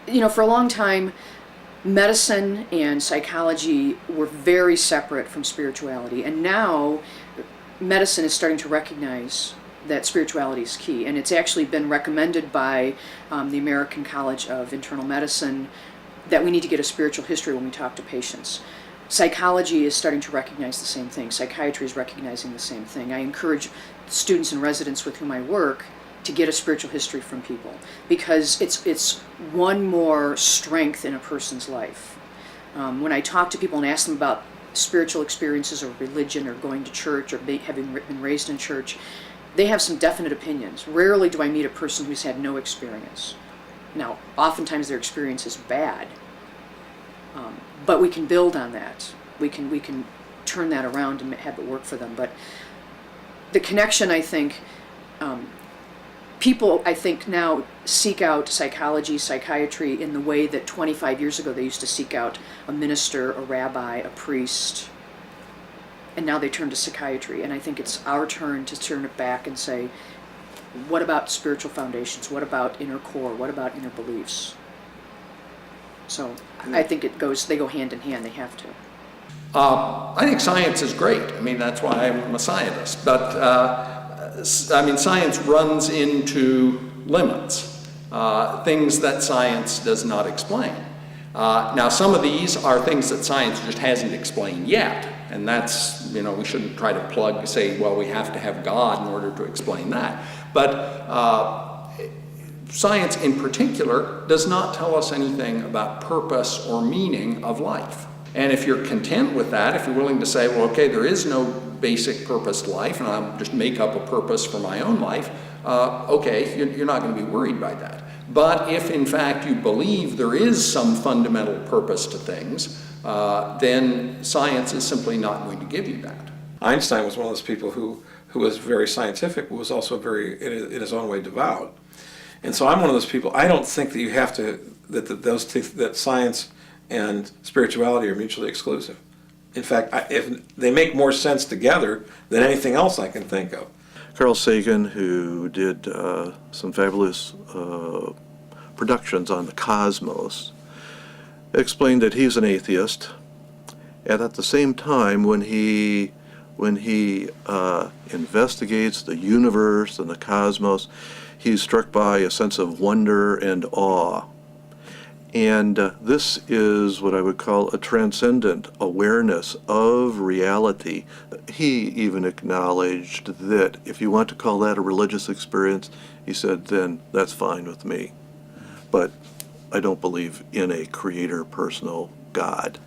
For a long time, medicine and psychology were very separate from spirituality, and now medicine is starting to recognize that spirituality is key, and it's actually been recommended by the American College of Internal Medicine that we need to get a spiritual history when we talk to patients. Psychology is starting to recognize the same thing. Psychiatry is recognizing the same thing. I encourage students and residents with whom I work to get a spiritual history from people, because it's one more strength in a person's life. When I talk to people and ask them about spiritual experiences or religion or going to church or having been raised in church, they have some definite opinions. Rarely do I meet a person who's had no experience. Now, oftentimes their experience is bad, but we can build on that. We can turn that around and have it work for them. But the connection, I think, people, I think, now seek out psychology, psychiatry in the way that 25 years ago they used to seek out a minister, a rabbi, a priest, and now they turn to psychiatry. And I think it's our turn to turn it back and say, what about spiritual foundations? What about inner core? What about inner beliefs? So I think they go hand in hand. They have to. I think science is great. I mean, that's why I'm a scientist. But science runs into limits, things that science does not explain. Now, some of these are things that science just hasn't explained yet. And that's, we shouldn't try to say, well, we have to have God in order to explain that. But science in particular does not tell us anything about purpose or meaning of life. And if you're content with that, if you're willing to say, well, okay, there is no basic purpose to life, and I'll just make up a purpose for my own life, okay, you're not going to be worried by that. But if in fact you believe there is some fundamental purpose to things, then science is simply not going to give you that. Einstein was one of those people who was very scientific, but was also very, in his own way, devout. And so I'm one of those people, I don't think that you have to, that science and spirituality are mutually exclusive. In fact, if they make more sense together than anything else I can think of. Carl Sagan, who did some fabulous productions on the cosmos, explained that he's an atheist, and at the same time, when he investigates the universe and the cosmos, he's struck by a sense of wonder and awe. And this is what I would call a transcendent awareness of reality. He even acknowledged that if you want to call that a religious experience, he said, then that's fine with me. But I don't believe in a creator, personal God.